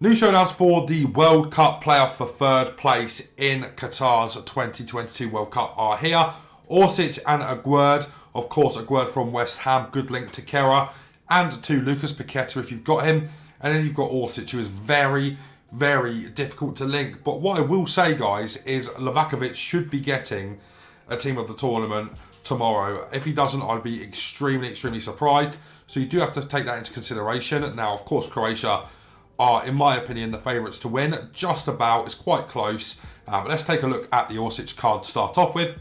New showdowns for the World Cup playoff for third place in Qatar's 2022 World Cup are here. Orsic and Aguerd. Of course, Aguerd from West Ham, good link to Kera and to Lucas Paqueta if you've got him. And then you've got Orsic, who is very, very difficult to link. But what I will say, guys, is Lavakovic should be getting a team of the tournament tomorrow. If he doesn't, I'd be extremely, extremely surprised. So you do have to take that into consideration. Now, of course, Croatia are, in my opinion, the favourites to win. Just about. It's quite close. But let's take a look at the Orsic card to start off with.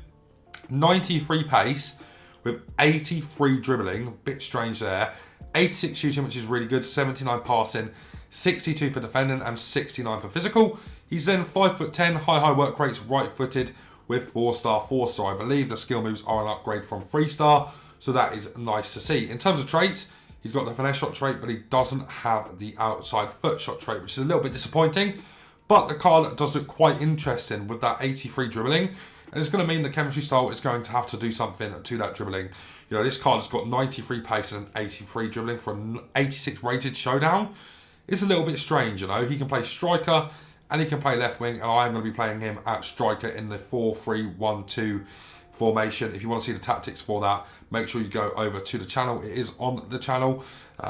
93 pace with 83 dribbling. A bit strange there. 86 shooting, which is really good. 79 passing. 62 for defending and 69 for physical. He's then 5'10", high work rates, right-footed with 4-star, 4-star. I believe the skill moves are an upgrade from 3-star. So that is nice to see. In terms of traits, he's got the finesse shot trait, but he doesn't have the outside foot shot trait, which is a little bit disappointing. But the card does look quite interesting with that 83 dribbling. And it's going to mean the chemistry style is going to have to do something to that dribbling. You know, this card has got 93 pace and 83 dribbling for an 86 rated showdown. It's a little bit strange, you know. He can play striker and he can play left wing. And I'm going to be playing him at striker in the 4-3-1-2 formation. If you want to see the tactics for that, make sure you go over to the channel. It is on the channel,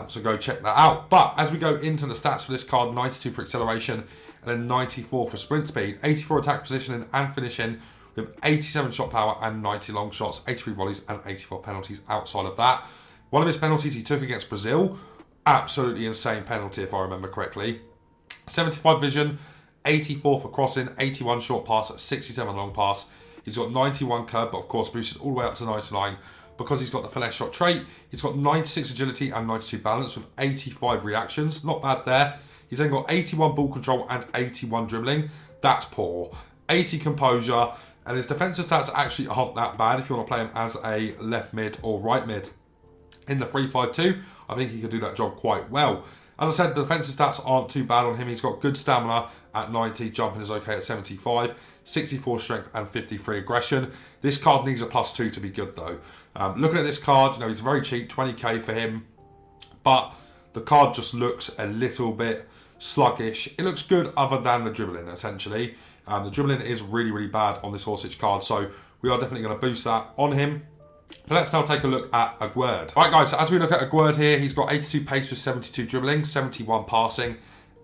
so go check that out. But as we go into the stats for this card, 92 for acceleration and then 94 for sprint speed, 84 attack positioning and finishing with 87 shot power and 90 long shots, 83 volleys and 84 penalties outside of that. One of his penalties he took against Brazil, absolutely insane penalty if I remember correctly. 75 vision, 84 for crossing, 81 short pass, 67 long pass. He's got 91 curve, but of course boosted all the way up to 99 because he's got the finesse shot trait. He's got 96 agility and 92 balance with 85 reactions. Not bad there. He's then got 81 ball control and 81 dribbling. That's poor. 80 composure. And his defensive stats actually aren't that bad if you want to play him as a left mid or right mid. In the 3-5-2, I think he could do that job quite well. As I said, the defensive stats aren't too bad on him. He's got good stamina at 90, jumping is okay at 75, 64 strength and 53 aggression. This card needs a +2 to be good though. Looking at this card, you know, he's very cheap, 20k for him, but the card just looks a little bit sluggish. It looks good other than the dribbling, essentially. The dribbling is really, really bad on this Orsic card, so we are definitely going to boost that on him. But let's now take a look at Aguerd. Right guys, so as we look at Aguerd here, he's got 82 pace with 72 dribbling, 71 passing,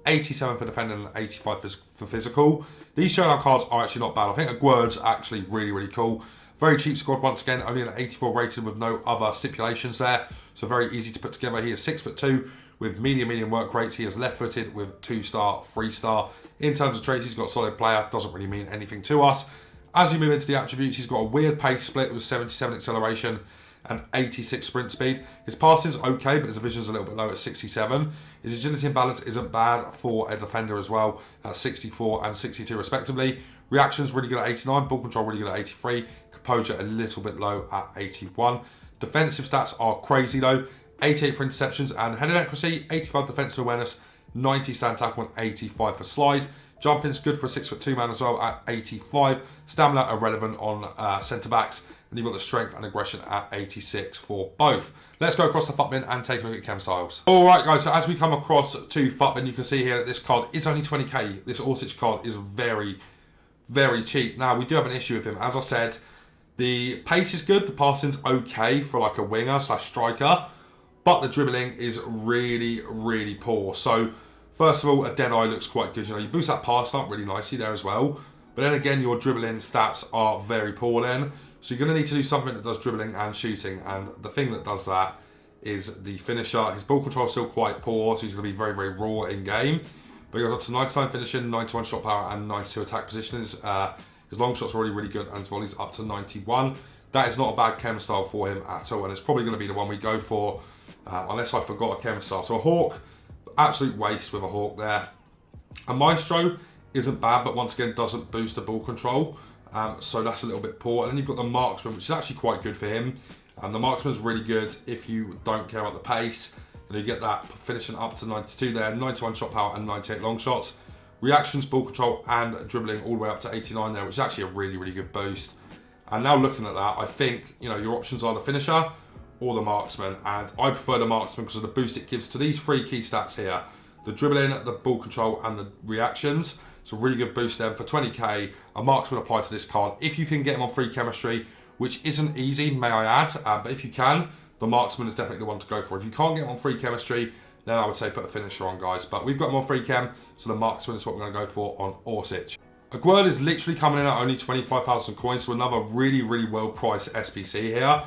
87 for defending and 85 for physical. These showdown cards are actually not bad. I think Aguerd's actually really, really cool. Very cheap squad once again, only an 84 rated with no other stipulations there. So very easy to put together. He is 6'2" with medium work rates. He is left-footed with 2-star, 3-star. In terms of traits, he's got solid player. Doesn't really mean anything to us. As you move into the attributes, he's got a weird pace split with 77 acceleration and 86 sprint speed. His passing's okay, but his vision's a little bit low at 67. His agility and balance isn't bad for a defender as well at 64 and 62 respectively. Reaction's really good at 89, ball control really good at 83, composure a little bit low at 81. Defensive stats are crazy though. 88 for interceptions and heading accuracy, 85 defensive awareness, 90 stand tackle and 85 for slide. Jumping's good for a 6'2" man as well at 85. Stamina irrelevant on centre backs. And you've got the strength and aggression at 86 for both. Let's go across the FUT bin and take a look at chem styles. Alright guys, so as we come across to FUT bin, you can see here that this card is only 20k. This Orsic card is very, very cheap. Now, we do have an issue with him. As I said, the pace is good. The passing's okay for like a winger / striker. But the dribbling is really, really poor. So, first of all, a dead eye looks quite good. You know, you boost that pass up really nicely there as well. But then again, your dribbling stats are very poor then. So you're going to need to do something that does dribbling and shooting. And the thing that does that is the finisher. His ball control is still quite poor, so he's going to be very, very raw in game. But he goes up to 99 finishing, 91 shot power and 92 attack positions. His long shots are already really good and his volley's up to 91. That is not a bad chem style for him at all. And it's probably going to be the one we go for, unless I forgot a chem style. So a Hawk, absolute waste with a Hawk there. A Maestro isn't bad, but once again doesn't boost the ball control. So that's a little bit poor. And then you've got the Marksman, which is actually quite good for him. The Marksman is really good if you don't care about the pace. And you get that finishing up to 92 there, 91 shot power and 98 long shots. Reactions, ball control and dribbling all the way up to 89 there, which is actually a really, really good boost. And now looking at that, I think, you know, your options are the finisher or the Marksman. And I prefer the Marksman because of the boost it gives to these three key stats here. the dribbling, the ball control, and the reactions. It's a really good boost then for 20k. A marksman applied to this card. If you can get him on free chemistry, which isn't easy, may I add, but if you can, the marksman is definitely the one to go for. If you can't get him on free chemistry, then I would say put a finisher on, guys. But we've got him on free chem, so the marksman is what we're going to go for on Orsic. Aguerd is literally coming in at only 25,000 coins, so another really, really well-priced SBC here.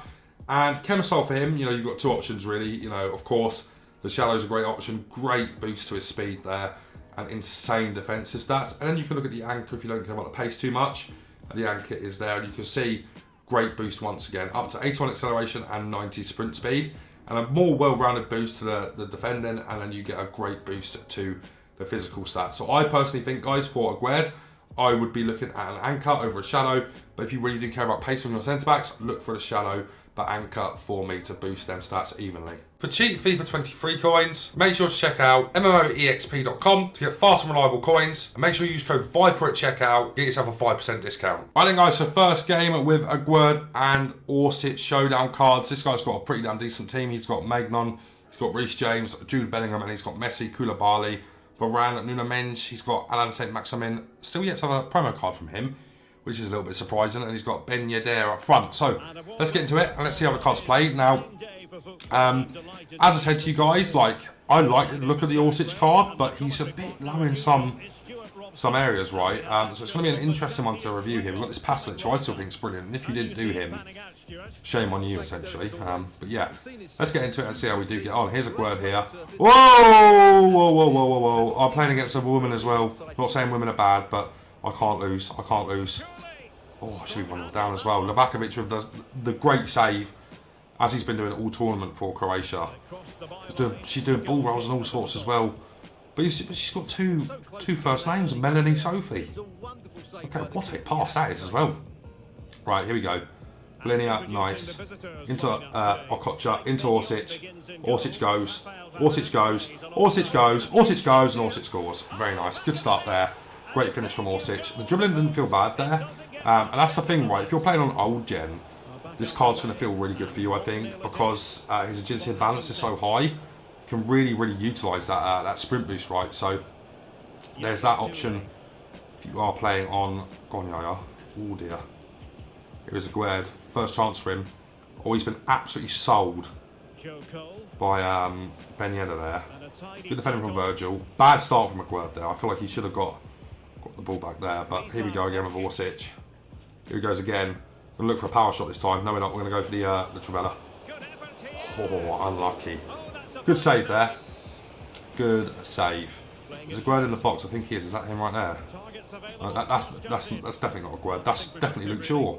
And Chemisol for him, you've got two options really. Of course, the Shadow's a great option, great boost to his speed there, and insane defensive stats. And then you can look at the anchor if you don't care about the pace too much. And the anchor is there, and you can see great boost once again, up to 81 acceleration and 90 sprint speed. And a more well-rounded boost to the defending, and then you get a great boost to the physical stats. So I personally think, guys, for Aguerd, I would be looking at an anchor over a shadow. But if you really do care about pace on your centre-backs, look for a shadow, but anchor for me to boost them stats evenly. For cheap FIFA 23 coins, make sure to check out MMOEXP.com to get fast and reliable coins. And make sure you use code VIPER at checkout, get yourself a 5% discount. Right then, guys, so first game with Aguerd and Orsic showdown cards. This guy's got a pretty damn decent team. He's got Magnon, he's got Reece James, Jude Bellingham, and he's got Messi, Koulibaly, Varane, Nuno Mendes. He's got Alan Saint-Maximin. Still yet to have a promo card from him, which is a little bit surprising. And he's got Ben Yedder up front. So let's get into it and let's see how the cards play. Now, as I said to you guys, I like the look of the Orsic card, but he's a bit low in some areas, right? So it's going to be an interesting one to review here. We've got this Paslic, who I still think is brilliant. And if you didn't do him, shame on you, essentially. But yeah, let's get into it and see how we do get on. Here's Aguerd here. Whoa, whoa, whoa, whoa, whoa, whoa. I'm playing against a woman as well. I'm not saying women are bad, but I can't lose. I can't lose. Oh, I should be 1-0 down as well. Lavakovic with the great save, as he's been doing all tournament for Croatia. She's doing ball rolls and all sorts as well. But she's got two first names, Melanie Sophie. Okay, what a pass that is as well. Right, here we go. Linear, nice. Into Okocha, into Orsic. Orsic goes. Orsic goes. Orsic goes. Orsic goes, and Orsic scores. Very nice. Good start there. Great finish from Orsic. The dribbling didn't feel bad there. And that's the thing, right? If you're playing on old gen, this card's going to feel really good for you, I think, because his agility and balance is so high. You can really, really utilise that sprint boost, right? So there's that option if you are playing on... Go on, Yaya. Oh, dear. Here's Aguerd. First chance for him. Oh, he's been absolutely sold by Ben Yedder there. Good defending from Virgil. Bad start from Aguerd there. I feel like he should have got the ball back there. But here we go again with Orsic. Here he goes again. Going to look for a power shot this time. No, we're not. We're going to go for the Trivela. Oh, unlucky. Good save there. Good save. There's Aguerd in the box. I think he is. Is that him right there? That's definitely not Aguerd. That's definitely Luke Shaw.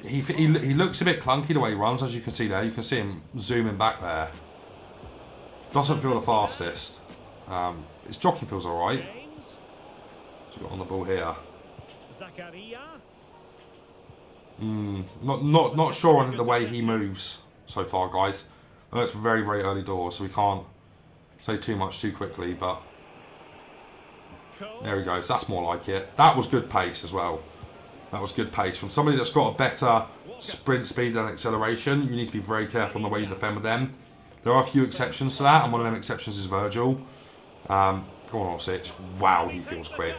He looks a bit clunky the way he runs, as you can see there. You can see him zooming back there. Doesn't feel the fastest. His jockey feels alright. So got on the ball here. Not sure on the way he moves so far, guys. I know it's very, very early doors, so we can't say too much too quickly, but there he goes. That's more like it. That was good pace as well. That was good pace. From somebody that's got a better sprint speed and acceleration, you need to be very careful on the way you defend with them. There are a few exceptions to that, and one of them exceptions is Virgil. Go on, Orsic. Wow, he feels quick.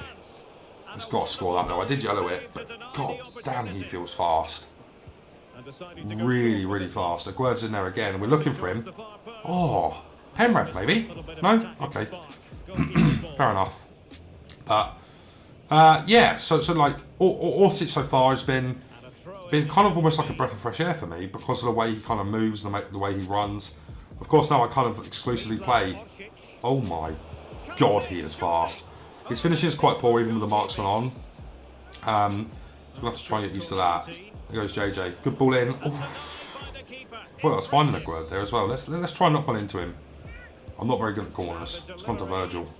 He's got to score that though. I did yellow it, but god damn, he feels fast. Really, really fast. Aguerd's in there again, and we're looking for him. Oh, Penrith maybe? No? Okay. Fair enough. But yeah, so like Orsic so far has been kind of almost like a breath of fresh air for me because of the way he kind of moves, the way he runs. Of course, now I kind of exclusively play. Oh my god, he is fast. His finishing is quite poor, even with the marksman on. So we'll have to try and get used to that. There goes JJ. Good ball in. Ooh. I thought I was finding Aguerd there as well. Let's try and knock one into him. I'm not very good at corners. It's gone to Virgil.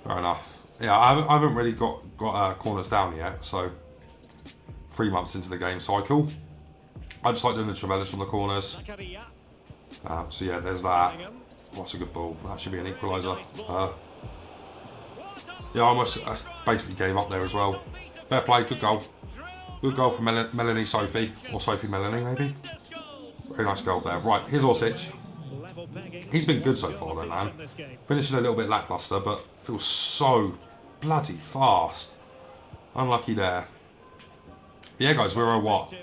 Fair enough. Yeah, I haven't really got corners down yet, so 3 months into the game cycle. I just like doing the Trevellas from the corners. So yeah, there's that. Oh, that's a good ball. That should be an equaliser. Yeah, I almost basically gave up there as well. Fair play, good goal. Good goal from Melanie Sophie, or Sophie Melanie maybe. Very nice goal there. Right, here's Orsic. He's been good so far though, man. Finishing a little bit lackluster, but feels so bloody fast. Unlucky there. Yeah, guys, we're what?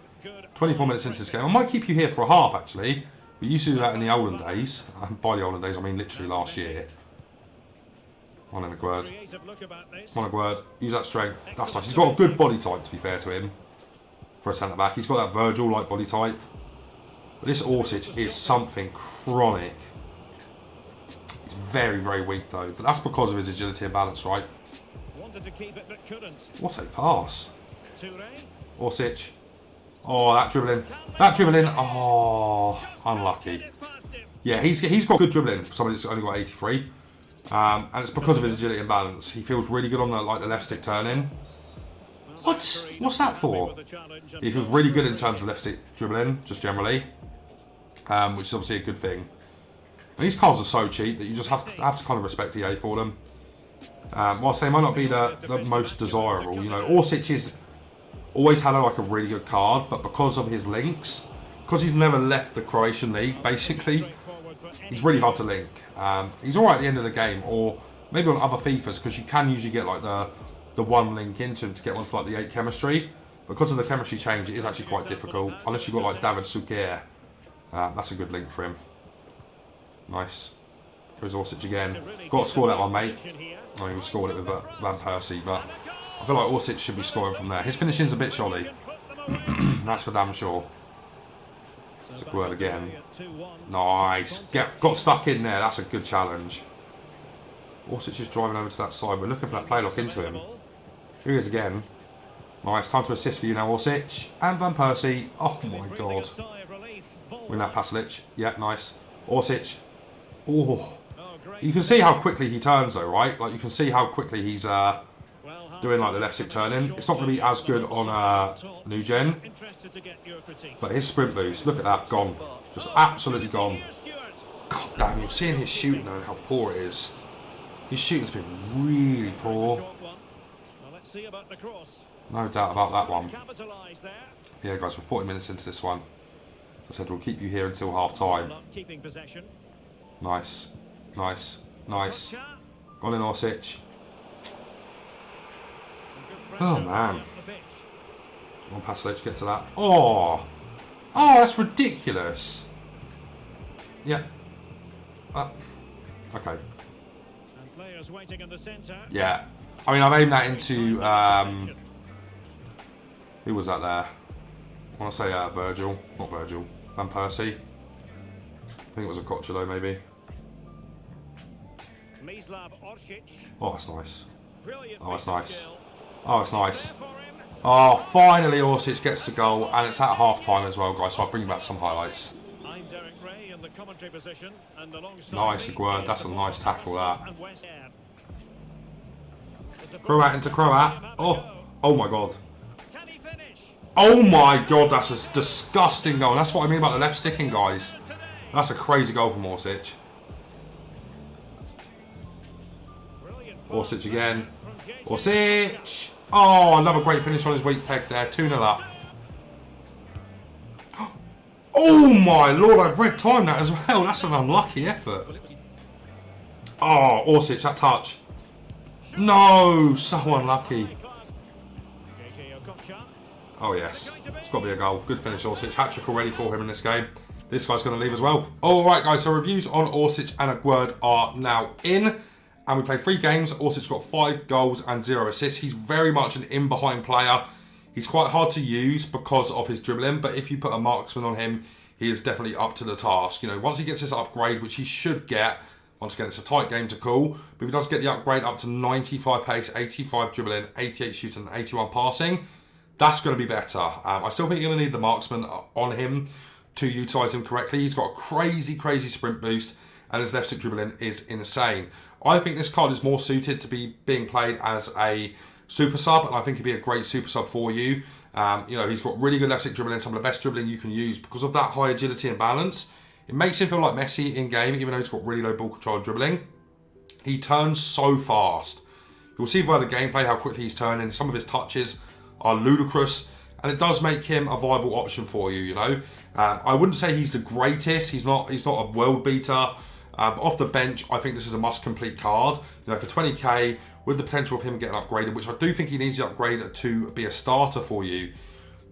24 minutes into this game. I might keep you here for a half, actually. We used to do that in the olden days. By the olden days, I mean literally last year. Come on, Aguerd. Come on, Aguerd. Use that strength. That's nice. He's got a good body type, to be fair to him. For a centre-back. He's got that Virgil-like body type. But this Orsic is something chronic. He's very, very weak, though. But that's because of his agility and balance, right? What a pass. Orsic. Oh, that dribbling. That dribbling. Oh, unlucky. Yeah, he's got good dribbling for somebody that's only got 83. And it's because of his agility and balance. He feels really good on the left stick turn in. What? What's that for? He feels really good in terms of left stick dribbling, just generally. Which is obviously a good thing. And these cards are so cheap that you just have to kind of respect EA for them. Whilst they might not be the most desirable, you know, Orsic is always had a really good card, but because of his links, because he's never left the Croatian league, basically, he's really hard to link. He's alright at the end of the game, or maybe on other FIFAs, because you can usually get like the one link into him to get onto like the 8 chemistry. Because of the chemistry change, it is actually quite difficult, unless you've got like David Sugier. That's a good link for him. Nice. Here's Orsic again. Got to score that one, mate. I mean, we scored it with Van Persie, but I feel like Orsic should be scoring from there. His finishing's a bit shoddy. That's for damn sure. It's a word again. Nice. Got stuck in there. That's a good challenge. Orsic is driving over to that side. We're looking for that play lock into him. Here he is again. Nice. Time to assist for you now, Orsic. And Van Persie. Oh my god. Win that Pasalic. Yeah, nice. Orsic. Oh. You can see how quickly he turns though, right? Like you can see how quickly he's doing like the left stick turning. It's not going to be as good on new gen. But his sprint boost, look at that, gone. Just absolutely gone. God damn, you're seeing his shooting and how poor it is. His shooting's been really poor. No doubt about that one. Yeah guys, we're 40 minutes into this one. As I said, we'll keep you here until half time. Nice. Nice. Nice. Gone in Orsic. Oh man. Come on, Pasalic, get to that. Oh! Oh, that's ridiculous. Yeah. Okay. Yeah. I mean, I've aimed that into... who was that there? I want to say Virgil. Not Virgil. Van Persie. I think it was a Cochulo, maybe. Oh, that's nice. Oh, that's nice. Oh, that's nice. Oh, finally Orsic gets the goal, and it's at half-time as well, guys, so I'll bring you back some highlights. Nice, Aguerd. That's a nice tackle, that. Croat into Croat. Oh, oh my god. Oh my god, that's a disgusting goal. That's what I mean about the left sticking, guys. That's a crazy goal from Orsic. Orsic again. Orsic! Oh, another great finish on his weak peg there. 2-0 up. Oh my lord, I've red timed that as well. That's an unlucky effort. Oh, Orsic, that touch. No, so unlucky. Oh yes, it's got to be a goal. Good finish, Orsic. Hat-trick already for him in this game. This guy's going to leave as well. Alright guys, so reviews on Orsic and Aguerd are now in. And we played 3 games. Orsic's got 5 goals and 0 assists. He's very much an in-behind player. He's quite hard to use because of his dribbling. But if you put a marksman on him, he is definitely up to the task. You know, once he gets this upgrade, which he should get, once again, it's a tight game to call. But if he does get the upgrade up to 95 pace, 85 dribbling, 88 shooting, and 81 passing, that's going to be better. I still think you're going to need the marksman on him to utilise him correctly. He's got a crazy, crazy sprint boost, and his left stick dribbling is insane. I think this card is more suited to be being played as a super sub, and I think he'd be a great super sub for you. You know, he's got really good left stick dribbling, some of the best dribbling you can use because of that high agility and balance. It makes him feel like Messi in game, even though he's got really low ball control and dribbling. He turns so fast. You'll see by the gameplay how quickly he's turning. Some of his touches are ludicrous, and it does make him a viable option for you. You know, I wouldn't say he's the greatest. He's not a world beater. But off the bench, I think this is a must-complete card. You know, for 20k, with the potential of him getting upgraded, which I do think he needs to upgrade to be a starter for you.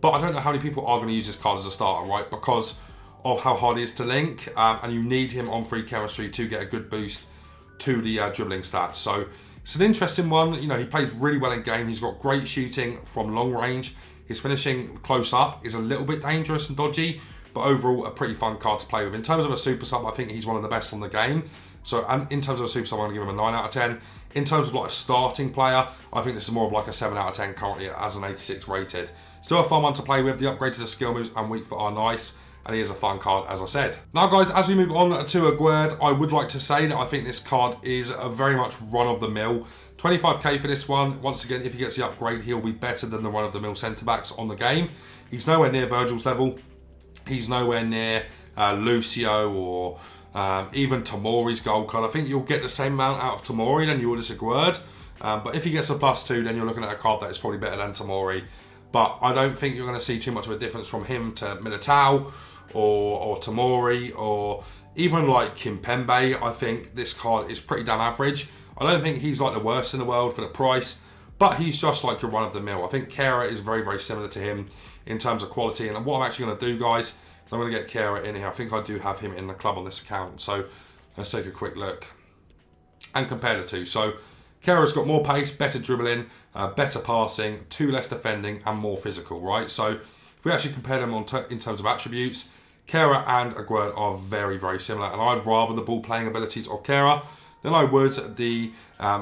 But I don't know how many people are going to use this card as a starter, right? Because of how hard he is to link, and you need him on free chemistry to get a good boost to the dribbling stats. So it's an interesting one. You know, he plays really well in game. He's got great shooting from long range. His finishing close up is a little bit dangerous and dodgy, but overall a pretty fun card to play with. In terms of a super sub, I think he's one of the best on the game. So in terms of a super sub, I'm going to give him a 9 out of 10. In terms of like a starting player, I think this is more of like a 7 out of 10 currently as an 86 rated. Still a fun one to play with. The upgrade to the skill moves and weak foot are nice. And he is a fun card, as I said. Now, guys, as we move on to Aguerd, I would like to say that I think this card is a very much run-of-the-mill. 25k for this one. Once again, if he gets the upgrade, he'll be better than the run-of-the-mill centre-backs on the game. He's nowhere near Virgil's level. He's nowhere near Lucio or even Tomori's gold card. I think you'll get the same amount out of Tomori than you will this Aguerd. But if he gets a +2, then you're looking at a card that is probably better than Tomori. But I don't think you're going to see too much of a difference from him to Militao or Tomori or even like Kimpembe. I think this card is pretty damn average. I don't think he's like the worst in the world for the price, but he's just like your run-of-the-mill. I think Kera is very, very similar to him in terms of quality. And what I'm actually going to do, guys, is I'm going to get Kera in here. I think I do have him in the club on this account. So let's take a quick look and compare the two. So Kera's got more pace, better dribbling, better passing, 2 less defending, and more physical, right? So if we actually compare them in terms of attributes, Kera and Aguerd are very, very similar. And I'd rather the ball-playing abilities of Kera than I would the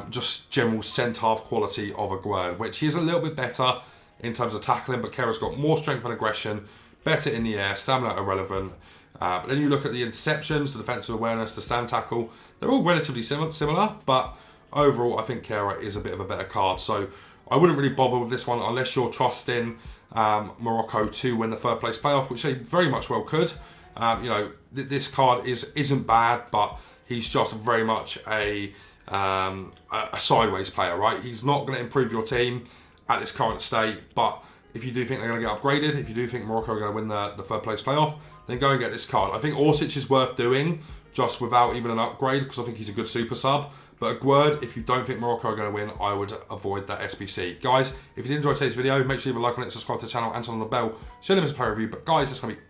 just general centre-half quality of Aguerd, which he is a little bit better in terms of tackling, but Kera's got more strength and aggression, better in the air, stamina irrelevant. But then you look at the interceptions, the defensive awareness, the stand tackle, they're all relatively similar, but overall I think Kera is a bit of a better card. So I wouldn't really bother with this one unless you're trusting Morocco to win the third place playoff, which they very much well could. You know, this card isn't bad, but he's just very much a sideways player, right? He's not going to improve your team at this current state, but if you do think they're going to get upgraded, if you do think Morocco are going to win the third place playoff, then go and get this card. I think Orsic is worth doing just without even an upgrade because I think he's a good super sub. But Aguerd, if you don't think Morocco are going to win, I would avoid that SBC. Guys, if you did enjoy today's video, make sure you leave a like on it, subscribe to the channel, and turn on the bell. Show them as a player review. But guys, that's going to be it.